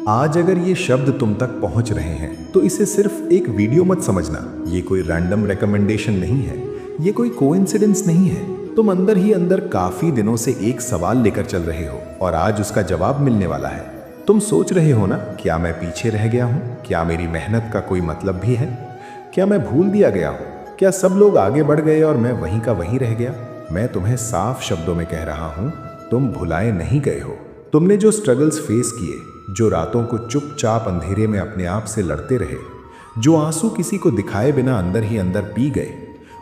आज अगर ये शब्द तुम तक पहुंच रहे हैं तो इसे सिर्फ एक वीडियो मत समझना। ये कोई रैंडम रिकमेंडेशन नहीं है, ये कोई कोइंसिडेंस नहीं है। तुम अंदर ही अंदर काफी दिनों से एक सवाल लेकर चल रहे हो और आज उसका जवाब मिलने वाला है। तुम सोच रहे हो ना, क्या मैं पीछे रह गया हूँ? क्या मेरी मेहनत का कोई मतलब भी है? क्या मैं भूल दिया गया हूँ? क्या सब लोग आगे बढ़ गए और मैं वहीं का वहीं रह गया? मैं तुम्हें साफ शब्दों में कह रहा हूँ, तुम भुलाए नहीं गए हो। तुमने जो स्ट्रगल्स फेस किए, जो रातों को चुपचाप अंधेरे में अपने आप से लड़ते रहे, जो आंसू किसी को दिखाए बिना अंदर ही अंदर पी गए,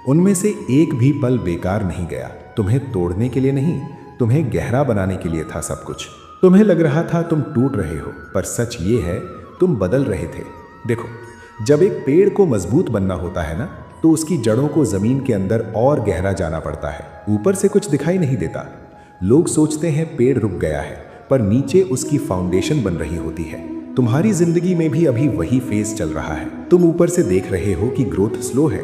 उनमें से एक भी पल बेकार नहीं गया। तुम्हें तोड़ने के लिए नहीं, तुम्हें गहरा बनाने के लिए था सब कुछ। तुम्हें लग रहा था तुम टूट रहे हो, पर सच ये है तुम बदल रहे थे। देखो, जब एक पेड़ को मजबूत बनना होता है ना, तो उसकी जड़ों को जमीन के अंदर और गहरा जाना पड़ता है। ऊपर से कुछ दिखाई नहीं देता। लोग सोचते हैं पेड़ रुक गया है, पर नीचे उसकी फाउंडेशन बन रही होती है। तुम्हारी जिंदगी में भी अभी वही फेज चल रहा है। तुम ऊपर से देख रहे हो कि ग्रोथ स्लो है,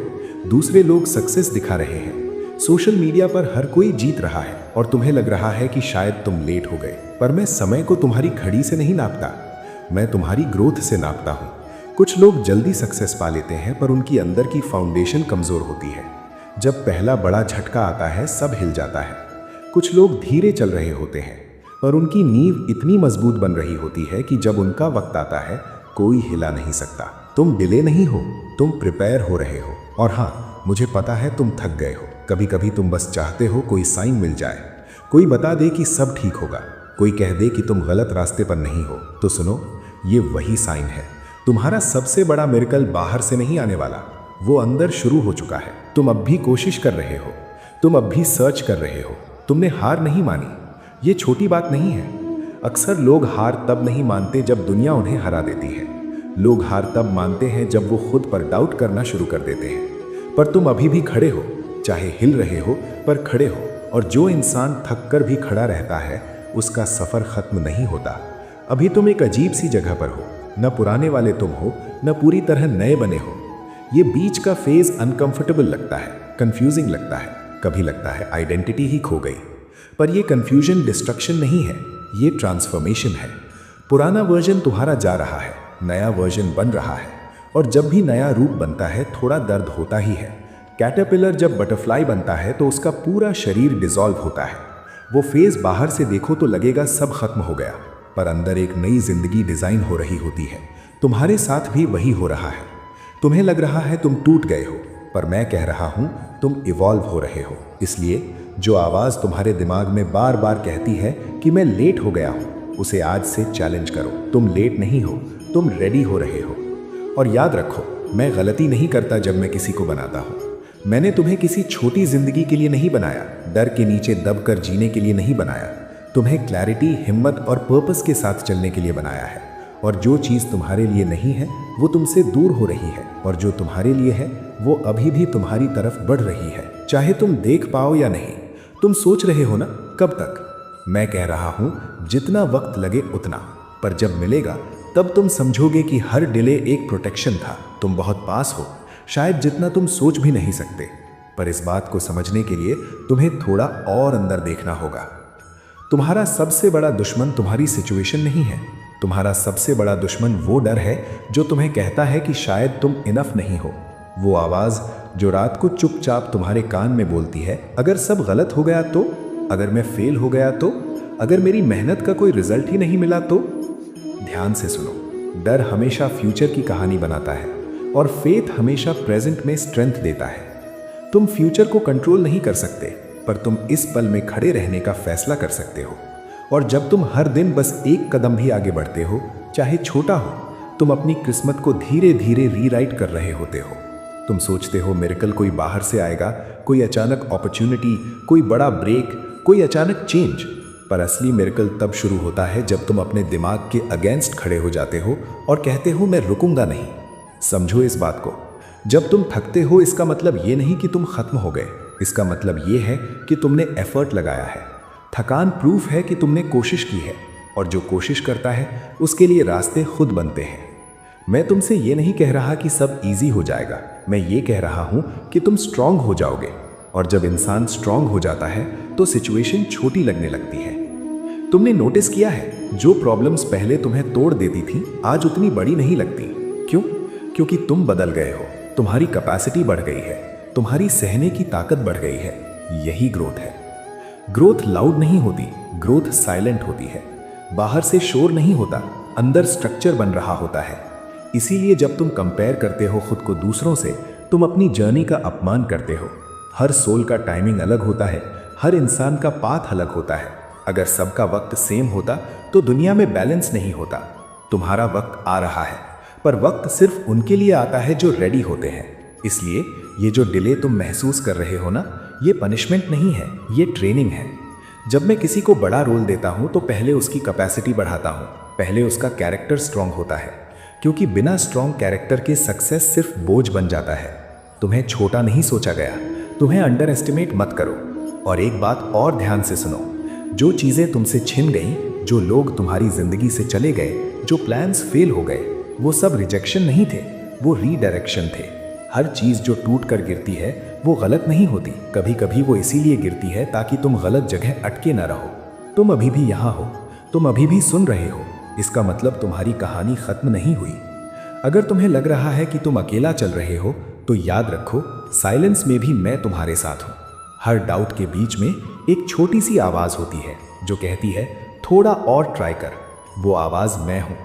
दूसरे लोग सक्सेस दिखा रहे हैं, सोशल मीडिया पर हर कोई जीत रहा है और तुम्हें लग रहा है कि शायद तुम लेट हो गए। पर मैं समय को तुम्हारी घड़ी से नहीं नापता, मैं तुम्हारी ग्रोथ से नापता हूँ। कुछ लोग जल्दी सक्सेस पा लेते हैं, पर उनकी अंदर की फाउंडेशन कमजोर होती है। जब पहला बड़ा झटका आता है, सब हिल जाता है। कुछ लोग धीरे चल रहे होते हैं, पर उनकी नींव इतनी मजबूत बन रही होती है कि जब उनका वक्त आता है, कोई हिला नहीं सकता। तुम डिले नहीं हो, तुम प्रिपेयर हो रहे हो। और हाँ, मुझे पता है तुम थक गए हो। कभी कभी तुम बस चाहते हो कोई साइन मिल जाए, कोई बता दे कि सब ठीक होगा, कोई कह दे कि तुम गलत रास्ते पर नहीं हो। तो सुनो, ये वही साइन है। तुम्हारा सबसे बड़ा मिरेकल बाहर से नहीं आने वाला, वो अंदर शुरू हो चुका है। तुम अब भी कोशिश कर रहे हो, तुम अब भी सर्च कर रहे हो, तुमने हार नहीं मानी। ये छोटी बात नहीं है। अक्सर लोग हार तब नहीं मानते जब दुनिया उन्हें हरा देती है। लोग हार तब मानते हैं जब वो खुद पर डाउट करना शुरू कर देते हैं। पर तुम अभी भी खड़े हो, चाहे हिल रहे हो पर खड़े हो। और जो इंसान थक कर भी खड़ा रहता है, उसका सफर खत्म नहीं होता। अभी तुम एक अजीब सी जगह पर हो, न पुराने वाले तुम हो, न पूरी तरह नए बने हो। ये बीच का फेज अनकंफर्टेबल लगता है, कंफ्यूजिंग लगता है, कभी लगता है आइडेंटिटी ही खो गई। पर ये कंफ्यूजन डिस्ट्रक्शन नहीं है, ये ट्रांसफॉर्मेशन है। पुराना वर्जन तुम्हारा जा रहा है, नया वर्जन बन रहा है। और जब भी नया रूप बनता है, थोड़ा दर्द होता ही है। कैटरपिलर जब बटरफ्लाई बनता है तो उसका पूरा शरीर डिसॉल्व होता है। वो फेज बाहर से देखो तो लगेगा सब खत्म हो गया, पर अंदर एक नई जिंदगी डिजाइन हो रही होती है। तुम्हारे साथ भी वही हो रहा है। तुम्हें लग रहा है तुम टूट गए हो, पर मैं कह रहा हूं तुम इवॉल्व हो रहे हो। इसलिए जो आवाज तुम्हारे दिमाग में बार बार कहती है कि मैं लेट हो गया हूं, उसे आज से चैलेंज करो। तुम लेट नहीं हो, तुम रेडी हो रहे हो। और याद रखो, मैं गलती नहीं करता जब मैं किसी को बनाता हूं। मैंने तुम्हें किसी छोटी जिंदगी के लिए नहीं बनाया, डर के नीचे दबकर जीने के लिए नहीं बनाया। तुम्हें क्लैरिटी, हिम्मत और पर्पस के साथ चलने के लिए बनाया है। और जो चीज़ तुम्हारे लिए नहीं है, वो तुमसे दूर हो रही है, और जो तुम्हारे लिए है, वो अभी भी तुम्हारी तरफ बढ़ रही है, चाहे तुम देख पाओ या नहीं। तुम सोच रहे हो ना, कब तक? मैं कह रहा हूं, जितना वक्त लगे उतना। पर जब मिलेगा, तब तुम समझोगे कि हर डिले एक प्रोटेक्शन था। तुम बहुत पास हो, शायद जितना तुम सोच भी नहीं सकते। पर इस बात को समझने के लिए तुम्हें थोड़ा और अंदर देखना होगा। तुम्हारा सबसे बड़ा दुश्मन तुम्हारी सिचुएशन नहीं है। तुम्हारा सबसे बड़ा दुश्मन वो डर है जो तुम्हें कहता है कि शायद तुम इनफ नहीं हो। वो आवाज़ जो रात को चुपचाप तुम्हारे कान में बोलती है, अगर सब गलत हो गया तो, अगर मैं फेल हो गया तो, अगर मेरी मेहनत का कोई रिजल्ट ही नहीं मिला तो। ध्यान से सुनो, डर हमेशा फ्यूचर की कहानी बनाता है और फेथ हमेशा प्रेजेंट में स्ट्रेंथ देता है। तुम फ्यूचर को कंट्रोल नहीं कर सकते, पर तुम इस पल में खड़े रहने का फैसला कर सकते हो। और जब तुम हर दिन बस एक कदम भी आगे बढ़ते हो, चाहे छोटा हो, तुम अपनी किस्मत को धीरे धीरे रीराइट कर रहे होते हो। तुम सोचते हो मिरेकल कोई बाहर से आएगा, कोई अचानक अपॉर्चुनिटी, कोई बड़ा ब्रेक, कोई अचानक चेंज। पर असली मिरेकल तब शुरू होता है जब तुम अपने दिमाग के अगेंस्ट खड़े हो जाते हो और कहते हो मैं रुकूंगा नहीं। समझो इस बात को, जब तुम थकते हो, इसका मतलब ये नहीं कि तुम खत्म हो गए। इसका मतलब ये है कि तुमने एफर्ट लगाया है। थकान प्रूफ है कि तुमने कोशिश की है, और जो कोशिश करता है उसके लिए रास्ते खुद बनते हैं। मैं तुमसे ये नहीं कह रहा कि सब इजी हो जाएगा, मैं ये कह रहा हूं कि तुम स्ट्रांग हो जाओगे। और जब इंसान स्ट्रांग हो जाता है तो सिचुएशन छोटी लगने लगती है। तुमने नोटिस किया है, जो प्रॉब्लम्स पहले तुम्हें तोड़ देती थी आज उतनी बड़ी नहीं लगती। क्यों? क्योंकि तुम बदल गए हो, तुम्हारी कैपेसिटी बढ़ गई है, तुम्हारी सहने की ताकत बढ़ गई है। यही ग्रोथ है। ग्रोथ लाउड नहीं होती, ग्रोथ साइलेंट होती है। बाहर से शोर नहीं होता, अंदर स्ट्रक्चर बन रहा होता है। इसीलिए जब तुम कंपेयर करते हो खुद को दूसरों से, तुम अपनी जर्नी का अपमान करते हो। हर सोल का टाइमिंग अलग होता है, हर इंसान का पाथ अलग होता है। अगर सबका वक्त सेम होता तो दुनिया में बैलेंस नहीं होता। तुम्हारा वक्त आ रहा है, पर वक्त सिर्फ उनके लिए आता है जो रेडी होते हैं। इसलिए ये जो डिले तुम महसूस कर रहे हो ना, ये पनिशमेंट नहीं है, ये ट्रेनिंग है। जब मैं किसी को बड़ा रोल देता हूँ तो पहले उसकी कैपेसिटी बढ़ाता हूँ, पहले उसका कैरेक्टर स्ट्रांग होता है। क्योंकि बिना स्ट्रांग कैरेक्टर के सक्सेस सिर्फ बोझ बन जाता है। तुम्हें छोटा नहीं सोचा गया, तुम्हें अंडर एस्टिमेट मत करो। और एक बात और ध्यान से सुनो, जो चीज़ें तुमसे छिन गई, जो लोग तुम्हारी जिंदगी से चले गए, जो प्लान्स फेल हो गए, वो सब रिजेक्शन नहीं थे, वो रीडायरेक्शन थे। हर चीज़ जो टूट कर गिरती है वो गलत नहीं होती, कभी कभी वो इसीलिए गिरती है ताकि तुम गलत जगह अटके ना रहो। तुम अभी भी यहाँ हो, तुम अभी भी सुन रहे हो, इसका मतलब तुम्हारी कहानी खत्म नहीं हुई। अगर तुम्हें लग रहा है कि तुम अकेला चल रहे हो तो याद रखो, साइलेंस में भी मैं तुम्हारे साथ हूँ। हर डाउट के बीच में एक छोटी सी आवाज़ होती है जो कहती है थोड़ा और ट्राई कर। वो आवाज़ मैं हूँ।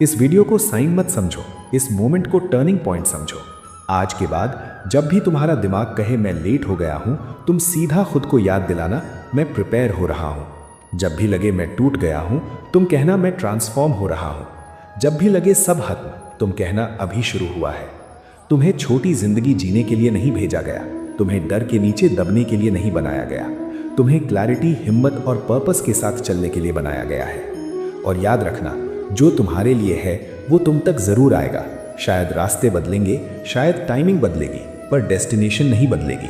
इस वीडियो को साइन मत समझो, इस मोमेंट को टर्निंग पॉइंट समझो। आज के बाद जब भी तुम्हारा दिमाग कहे मैं लेट हो गया हूँ, तुम सीधा खुद को याद दिलाना मैं प्रिपेयर हो रहा हूँ। जब भी लगे मैं टूट गया हूँ, तुम कहना मैं ट्रांसफॉर्म हो रहा हूँ। जब भी लगे सब खत्म, तुम कहना अभी शुरू हुआ है। तुम्हें छोटी जिंदगी जीने के लिए नहीं भेजा गया, तुम्हें डर के नीचे दबने के लिए नहीं बनाया गया, तुम्हें क्लैरिटी, हिम्मत और पर्पस के साथ चलने के लिए बनाया गया है। और याद रखना, जो तुम्हारे लिए है वो तुम तक जरूर आएगा। शायद रास्ते बदलेंगे, शायद टाइमिंग बदलेगी, पर डेस्टिनेशन नहीं बदलेगी।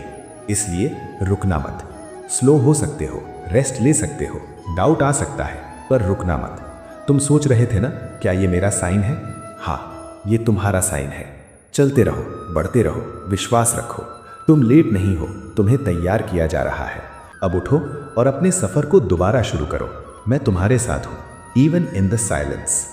इसलिए रुकना मत। स्लो हो सकते हो, रेस्ट ले सकते हो, डाउट आ सकता है, पर रुकना मत। तुम सोच रहे थे ना, क्या ये मेरा साइन है? हाँ, ये तुम्हारा साइन है। चलते रहो, बढ़ते रहो, विश्वास रखो। तुम लेट नहीं हो, तुम्हें तैयार किया जा रहा है। अब उठो और अपने सफर को दोबारा शुरू करो। मैं तुम्हारे साथ हूँ, इवन इन द साइलेंस।